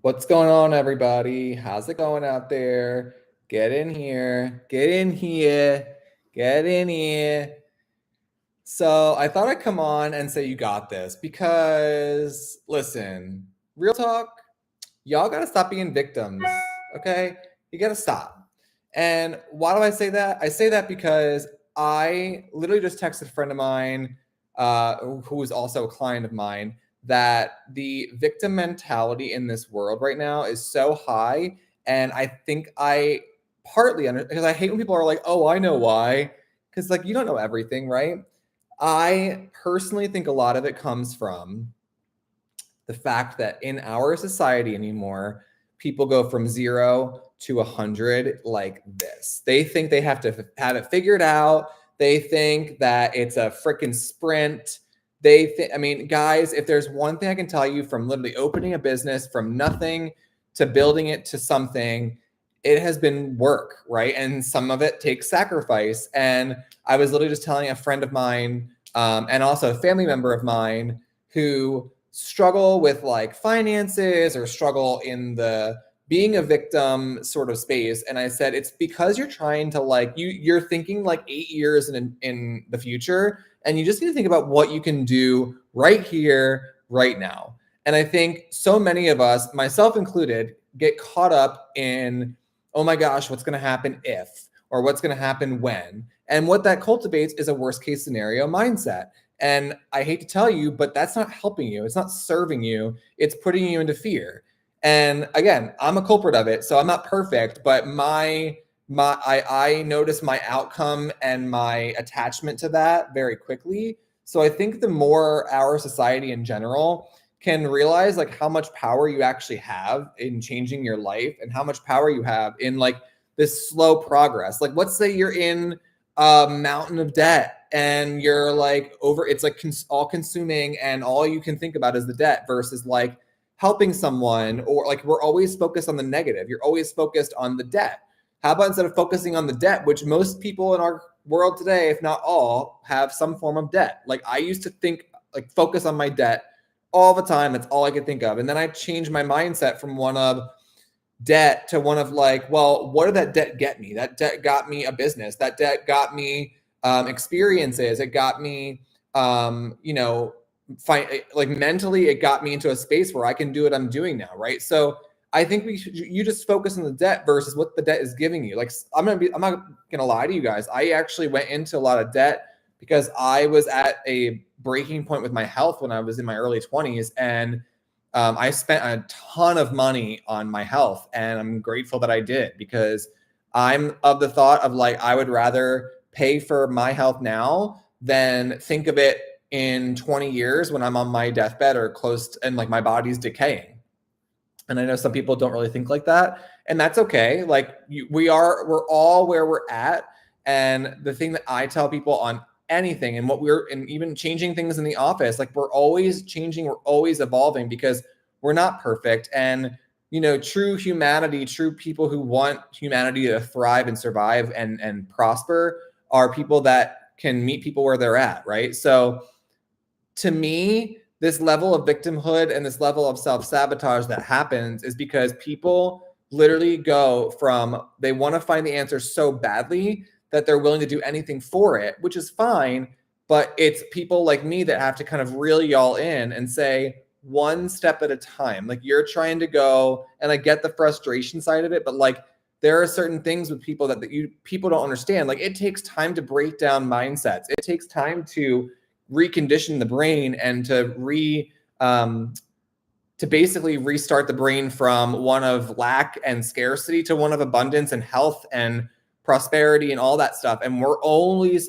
What's going on, everybody? How's it going out there? Get in here. Get in here. Get in here. So, I thought I'd come on and say you got this because, listen, real talk, y'all got to stop being victims, okay? You got to stop. And why do I say that? I say that because I literally just texted a friend of mine who is also a client of mine that the victim mentality in this world right now is so high. And I think I partly under because I hate when people are like, oh, I know why. Because, like, you don't know everything, right? I personally think a lot of it comes from the fact that in our society anymore, people go from 0 to 100 like this. They think they have to have it figured out. They think that it's a freaking sprint. They think, I mean, guys, if there's one thing I can tell you from literally opening a business from nothing to building it to something, it has been work, right? And some of it takes sacrifice. And I was literally just telling a friend of mine and also a family member of mine who struggle with like finances or struggle in the being a victim sort of space. And I said, it's because you're trying to like, you're thinking like 8 years in the future. And you just need to think about what you can do right here, right now. And I think so many of us, myself included, get caught up in, oh my gosh, what's going to happen if, or what's going to happen when. And what that cultivates is a worst case scenario mindset. And I hate to tell you, but that's not helping you. It's not serving you. It's putting you into fear. And again, I'm a culprit of it. So I'm not perfect, but I notice my outcome and my attachment to that very quickly. So I think the more our society in general can realize like how much power you actually have in changing your life and how much power you have in like this slow progress. Like, let's say you're in a mountain of debt and you're like over, it's like all consuming and all you can think about is the debt versus like helping someone, or like we're always focused on the negative. You're always focused on the debt. How about instead of focusing on the debt, which most people in our world today, if not all, have some form of debt. Like I used to think like focus on my debt all the time. That's all I could think of. And then I changed my mindset from one of debt to one of like, well, what did that debt get me? That debt got me a business. That debt got me experiences. It got me, like mentally, it got me into a space where I can do what I'm doing now, right? So I think you just focus on the debt versus what the debt is giving you. Like I'm not gonna lie to you guys. I actually went into a lot of debt because I was at a breaking point with my health when I was in my early 20s, and I spent a ton of money on my health, and I'm grateful that I did because I'm of the thought of like, I would rather pay for my health now than think of it in 20 years when I'm on my deathbed or close to, and like my body's decaying. And I know some people don't really think like that, and that's okay. Like we're all where we're at. And the thing that I tell people on anything and and even changing things in the office, like we're always changing, we're always evolving because we're not perfect. And true humanity, true people who want humanity to thrive and survive and prosper are people that can meet people where they're at, right? So to me, this level of victimhood and this level of self-sabotage that happens is because people literally go from they want to find the answer so badly that they're willing to do anything for it, which is fine. But it's people like me that have to kind of reel y'all in and say one step at a time. Like you're trying to go, and I get the frustration side of it, but like there are certain things with people that people don't understand. Like it takes time to break down mindsets. It takes time to recondition the brain and to basically restart the brain from one of lack and scarcity to one of abundance and health and prosperity and all that stuff. And we're always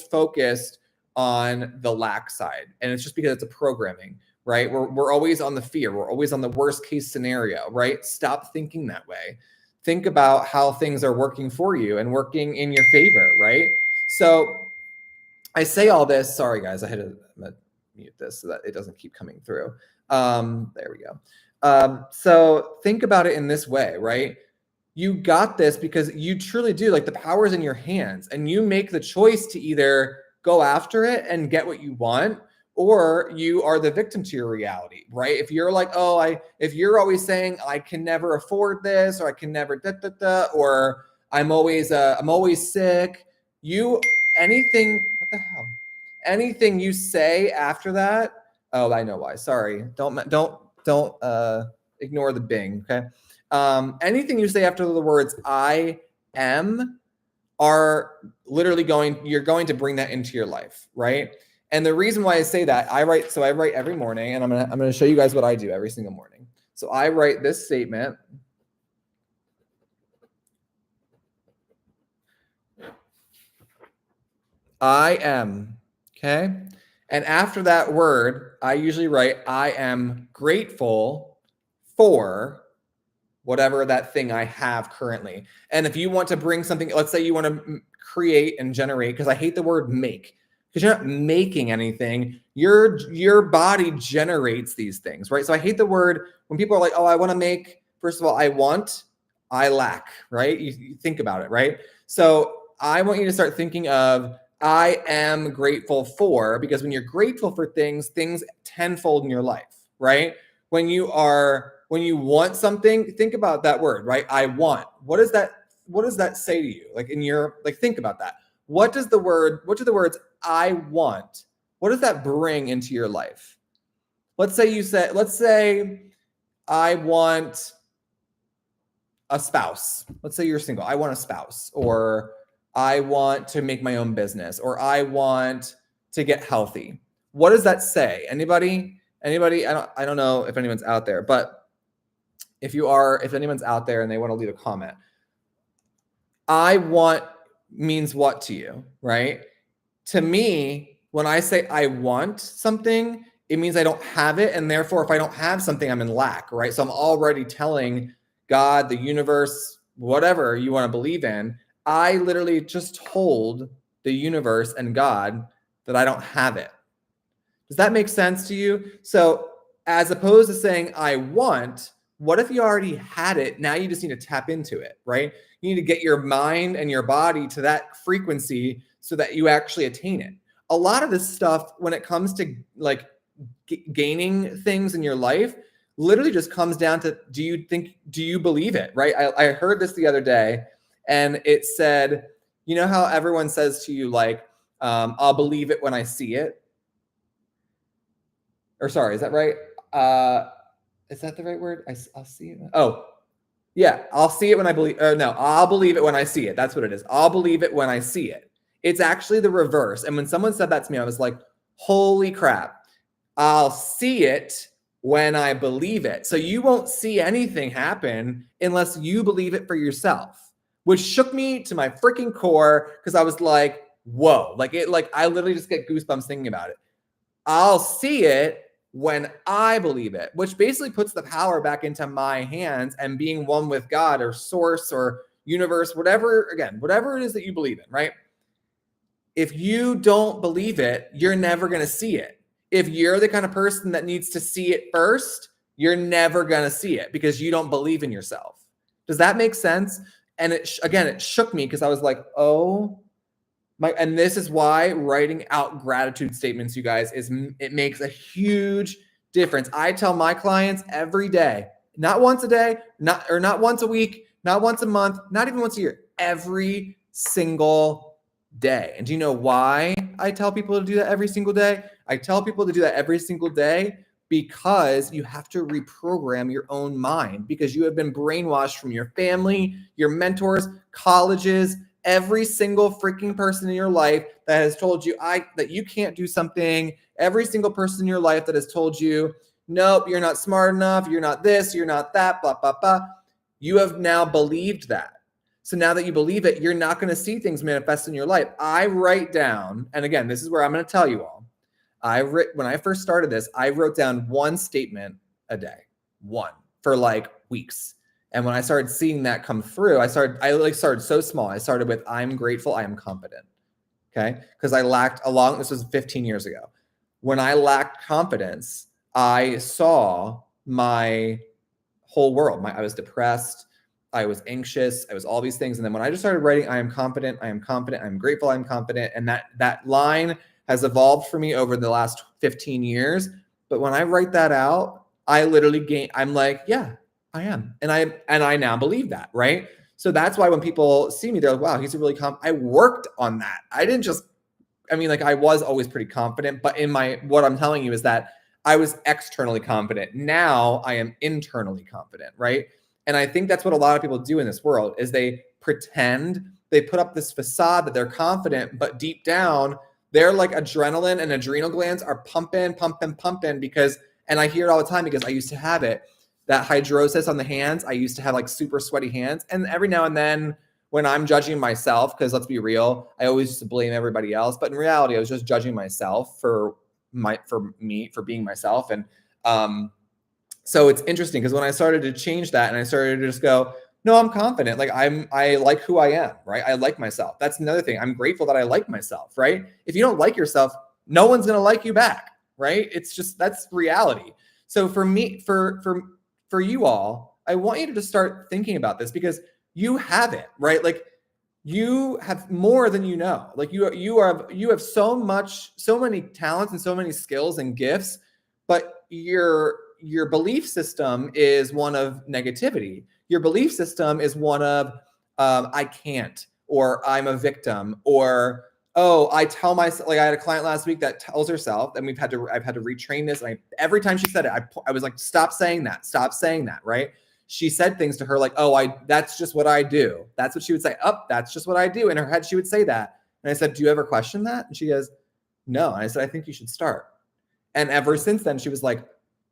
focused on the lack side. And it's just because it's a programming, right? We're always on the fear. We're always on the worst case scenario, right? Stop thinking that way. Think about how things are working for you and working in your favor, right? So I say all this. Sorry, guys. I had to mute this so that it doesn't keep coming through. There we go. So think about it in this way, right? You got this because you truly do. Like the power is in your hands, and you make the choice to either go after it and get what you want, or you are the victim to your reality, right? If you're like, if you're always saying I can never afford this, or I can never or I'm always sick, what the hell? Anything you say after that, oh, I know why. Sorry. Don't ignore the bing, okay? Anything you say after the words I am are literally you're going to bring that into your life, right? And the reason why I say that, I write every morning, and I'm gonna show you guys what I do every single morning. So I write this statement. I am, okay? And after that word, I usually write, I am grateful for whatever that thing I have currently. And if you want to bring something, let's say you want to create and generate, because I hate the word make, because you're not making anything. Your body generates these things, right? So I hate the word when people are like, oh, I want to make, first of all, I lack, right? You think about it, right? So I want you to start thinking of, I am grateful for, because when you're grateful for things tenfold in your life, right? When you want something, think about that word, right? I want. What does that say to you? Think about that. What do the words I want, what does that bring into your life? Let's say I want a spouse. Let's say you're single. I want a spouse, or I want to make my own business, or I want to get healthy. What does that say? Anybody? I don't know if anyone's out there, but if anyone's out there and they want to leave a comment, I want means what to you, right? To me, when I say I want something, it means I don't have it. And therefore, if I don't have something, I'm in lack, right? So I'm already telling God, the universe, whatever you want to believe in, I literally just told the universe and God that I don't have it. Does that make sense to you? So as opposed to saying I want, what if you already had it? Now you just need to tap into it, right? You need to get your mind and your body to that frequency so that you actually attain it. A lot of this stuff, when it comes to like gaining things in your life, literally just comes down to, do you believe it, right? I heard this the other day, and it said, you know how everyone says to you, like, I'll believe it when I see it? Or sorry, is that right? Is that the right word? I'll see it. Oh, yeah, I'll see it when I believe. No, I'll believe it when I see it. That's what it is. I'll believe it when I see it. It's actually the reverse. And when someone said that to me, I was like, holy crap. I'll see it when I believe it. So you won't see anything happen unless you believe it for yourself, which shook me to my freaking core, because I was like, whoa, I literally just get goosebumps thinking about it. I'll see it when I believe it, which basically puts the power back into my hands and being one with God or source or universe, whatever it is that you believe in, right? If you don't believe it, you're never going to see it. If you're the kind of person that needs to see it first, you're never going to see it because you don't believe in yourself. Does that make sense? And it shook me, because I was like, oh, and this is why writing out gratitude statements, you guys, it makes a huge difference. I tell my clients every day, not once a day, not once a week, not once a month, not even once a year, every single day. And do you know why I tell people to do that every single day? I tell people to do that every single day because you have to reprogram your own mind, because you have been brainwashed from your family, your mentors, colleges, every single freaking person in your life that has told you that you can't do something, every single person in your life that has told you, nope, you're not smart enough, you're not this, you're not that, blah, blah, blah. You have now believed that. So now that you believe it, you're not going to see things manifest in your life. I write down, and again, this is where I'm going to tell you all. When I first started this, I wrote down one statement a day, one, for like weeks. And when I started seeing that come through, I started so small. I started with, I'm grateful, I am confident. Okay. Because this was 15 years ago. When I lacked confidence, I saw my whole world. I was depressed. I was anxious. I was all these things. And then when I just started writing, I am confident, I am confident, I'm grateful, I'm confident. And that line has evolved for me over the last 15 years. But when I write that out, I literally I'm like, yeah, I am. And I now believe that, right? So that's why when people see me, they're like, wow, he's a really I worked on that. I didn't just, I mean, like I was always pretty confident, but what I'm telling you is that I was externally confident. Now I am internally confident, right? And I think that's what a lot of people do in this world is they pretend, they put up this facade that they're confident, but deep down, they're like adrenaline and adrenal glands are pumping because, and I hear it all the time because I used to have it, that hydrosis on the hands. I used to have like super sweaty hands. And every now and then when I'm judging myself, because let's be real, I always used to blame everybody else. But in reality, I was just judging myself for being myself. And so it's interesting because when I started to change that and I started to just go, no, I'm confident. Like I like who I am, right? I like myself. That's another thing. I'm grateful that I like myself, right? If you don't like yourself, no one's going to like you back, right? It's just, that's reality. So for me, for you all, I want you to just start thinking about this because you have it, right? Like you have more than you know. Like you have so many talents and so many skills and gifts, but your belief system is one of negativity. Your belief system is one of I can't, or I'm a victim, or oh, I tell myself, like I had a client last week that tells herself, and I've had to retrain this. And every time she said it, I was like, stop saying that, right? She said things to her like, oh, that's just what I do. That's what she would say. Oh, that's just what I do. In her head, she would say that. And I said, do you ever question that? And she goes, no. And I said, I think you should start. And ever since then, she was like,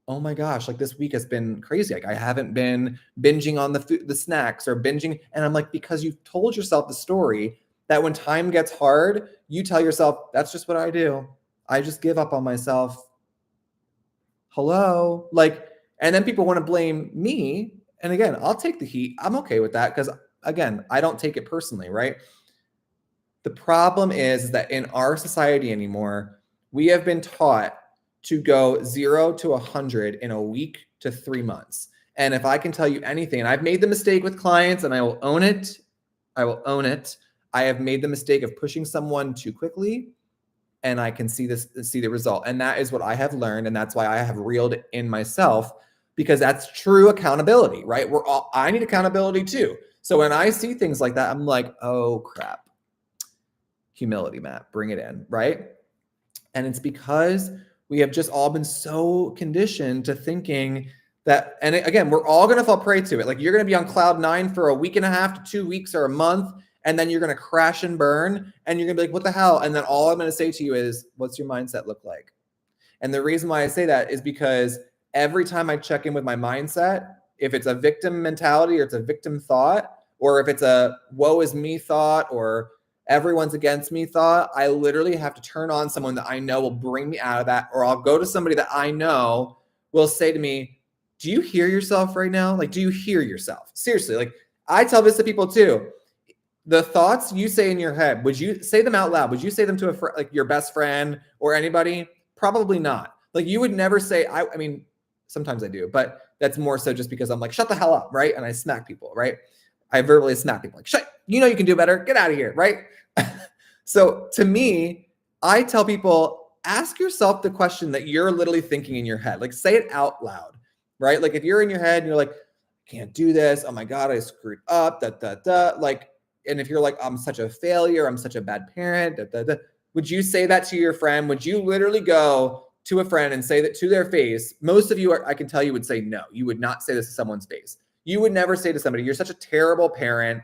oh my gosh, like this week has been crazy. Like I haven't been binging on the snacks or binging. And I'm like, because you've told yourself the story that when time gets hard, you tell yourself, that's just what I do. I just give up on myself. Hello. Like, and then people want to blame me. And again, I'll take the heat. I'm okay with that because again, I don't take it personally, right? The problem is that in our society anymore, we have been taught to go 0 to 100 in a week to 3 months. And if I can tell you anything, and I've made the mistake with clients and I will own it. I have made the mistake of pushing someone too quickly and I can see the result. And that is what I have learned. And that's why I have reeled in myself because that's true accountability, right? I need accountability too. So when I see things like that, I'm like, oh crap. Humility, Matt, bring it in, right? And it's because we have just all been so conditioned to thinking that, and again, we're all going to fall prey to it. Like you're going to be on cloud 9 for a week and a half to 2 weeks or a month, and then you're going to crash and burn, and you're going to be like, what the hell? And then all I'm going to say to you is, what's your mindset look like? And the reason why I say that is because every time I check in with my mindset, if it's a victim mentality or it's a victim thought, or if it's a woe is me thought or everyone's against me thought, I literally have to turn on someone that I know will bring me out of that, or I'll go to somebody that I know will say to me, do you hear yourself right now? Like, do you hear yourself? Seriously, like I tell this to people too. The thoughts you say in your head, would you say them out loud? Would you say them to like your best friend or anybody? Probably not. Like you would never say, I mean, sometimes I do, but that's more so just because I'm like, shut the hell up, right? And I smack people, right? I verbally smack people like, shut, you know you can do better. Get out of here, right? So to me, I tell people, ask yourself the question that you're literally thinking in your head. Like say it out loud, right? Like if you're in your head and you're like, I can't do this. Oh my God, I screwed up, like, and if you're like, I'm such a failure, I'm such a bad parent, would you say that to your friend? Would you literally go to a friend and say that to their face? Most of you, I can tell you would say no. You would not say this to someone's face. You would never say to somebody, you're such a terrible parent,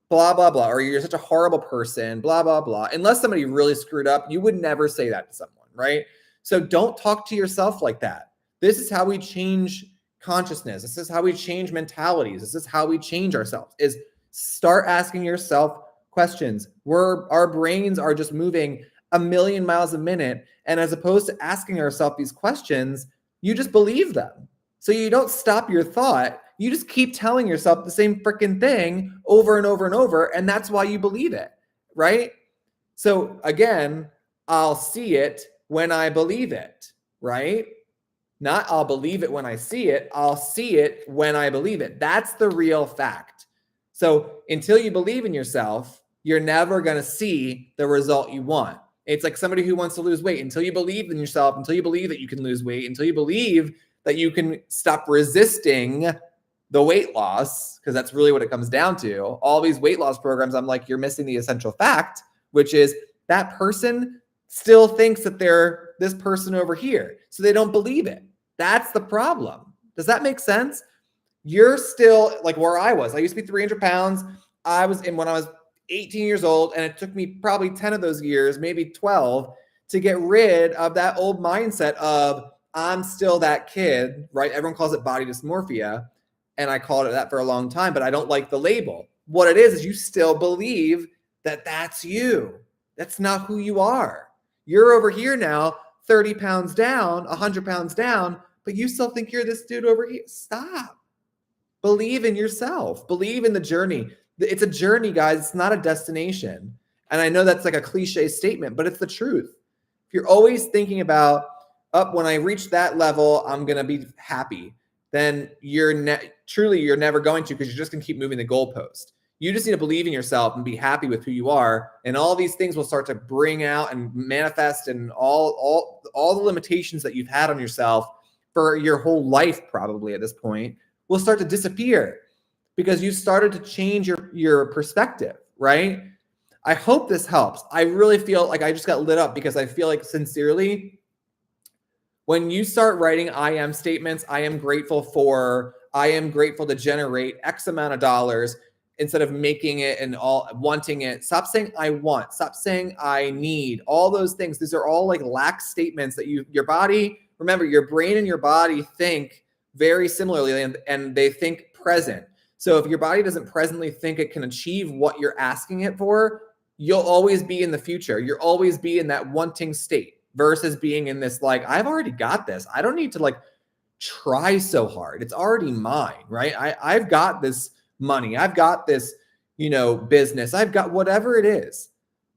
blah, blah, blah, or you're such a horrible person, blah, blah, blah. Unless somebody really screwed up, you would never say that to someone, right? So don't talk to yourself like that. This is how we change consciousness. This is how we change mentalities. This is how we change ourselves, is start asking yourself questions. Our brains are just moving a million miles a minute. And as opposed to asking ourselves these questions, you just believe them. So you don't stop your thought. You just keep telling yourself the same freaking thing over and over and over. And that's why you believe it, right? So again, I'll see it when I believe it, right? Not I'll believe it when I see it. I'll see it when I believe it. That's the real fact. So until you believe in yourself, you're never going to see the result you want. It's like somebody who wants to lose weight. Until you believe in yourself, until you believe that you can lose weight, until you believe that you can stop resisting the weight loss, because that's really what it comes down to. All these weight loss programs, I'm like, you're missing the essential fact, which is that person still thinks that they're this person over here. So they don't believe it. That's the problem. Does that make sense? You're still like where I was. I used to be 300 pounds. I was in when I was 18 years old, and it took me probably 10 of those years, maybe 12, to get rid of that old mindset of I'm still that kid, right? Everyone calls it body dysmorphia, and I called it that for a long time, but I don't like the label. What it is you still believe that that's you. That's not who you are. You're over here now, 30 pounds down, 100 pounds down, but you still think you're this dude over here. Stop. Believe in yourself. Believe in the journey. It's a journey, guys. It's not a destination. And I know that's like a cliche statement, but it's the truth. If you're always thinking about, when I reach that level, I'm going to be happy, then you're never going to, because you're just going to keep moving the goalpost. You just need to believe in yourself and be happy with who you are. And all these things will start to bring out and manifest, and all the limitations that you've had on yourself for your whole life, probably at this point, will start to disappear because you started to change your perspective, right? I hope this helps. I really feel like I just got lit up because I feel like sincerely, when you start writing I am statements, I am grateful to generate X amount of dollars, instead of making it and all wanting it. Stop saying I want, stop saying I need, all those things. These are all like lax statements that your body, remember, your brain and your body think very similarly, and they think present. So if your body doesn't presently think it can achieve what you're asking it for, you'll always be in the future. You'll always be in that wanting state versus being in this like, I've already got this. I don't need to like try so hard. It's already mine, right? I've got this money. I've got this, business. I've got whatever it is,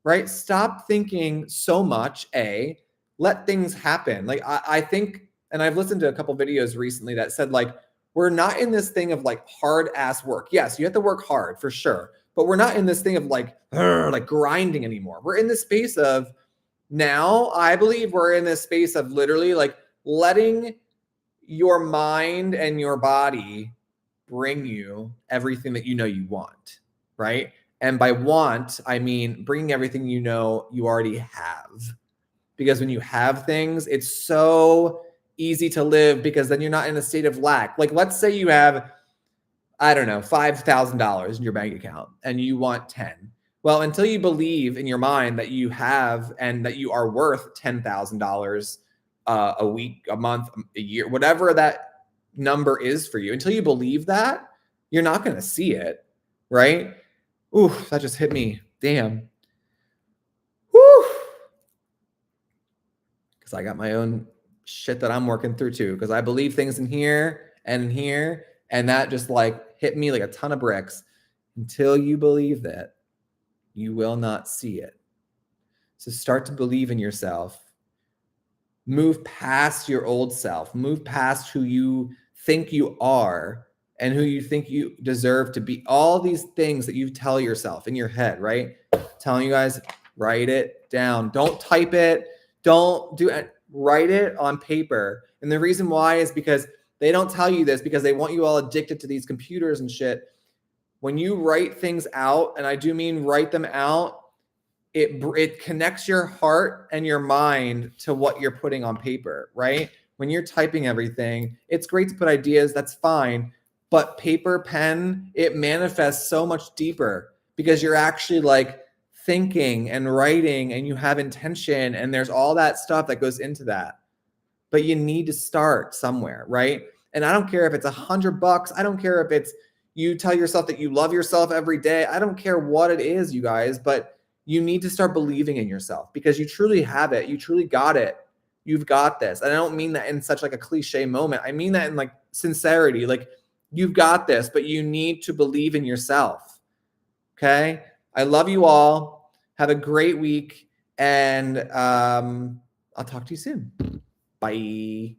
right? Stop thinking so much. Let things happen. Like I think, and I've listened to a couple videos recently that said like, we're not in this thing of like hard ass work. Yes, you have to work hard for sure, but we're not in this thing of like grinding anymore. We're in this space of now, I believe we're in this space of literally like letting your mind and your body bring you everything that you want, right? And by want, I mean bringing everything you already have. Because when you have things, it's so easy to live, because then you're not in a state of lack. Like let's say you have, I don't know, $5,000 in your bank account and you want 10. Well, until you believe in your mind that you have and that you are worth $10,000 a week, a month, a year, whatever that number is for you, until you believe that, you're not going to see it, right? Ooh, that just hit me. Damn. Woo. Because I got my own shit that I'm working through too, because I believe things in here and in here, and that just like hit me like a ton of bricks. Until you believe that, you will not see it. So start to believe in yourself. Move past your old self. Move past who you think you are and who you think you deserve to be. All these things that you tell yourself in your head, right? Telling you guys, write it down. Don't type it. Don't do it. Write it on paper. And the reason why is because they don't tell you this, because they want you all addicted to these computers and shit. When you write things out, and I do mean write them out, it connects your heart and your mind to what you're putting on paper, right? When you're typing everything, it's great to put ideas, that's fine. But paper, pen, it manifests so much deeper because you're actually like thinking and writing and you have intention, and there's all that stuff that goes into that. But you need to start somewhere, right? And I don't care if it's $100. I don't care if it's you tell yourself that you love yourself every day. I don't care what it is, you guys, but you need to start believing in yourself, because you truly have it. You truly got it. You've got this. And I don't mean that in such like a cliche moment. I mean that in like sincerity. Like you've got this, but you need to believe in yourself. Okay. I love you all. Have a great week. And I'll talk to you soon. Bye.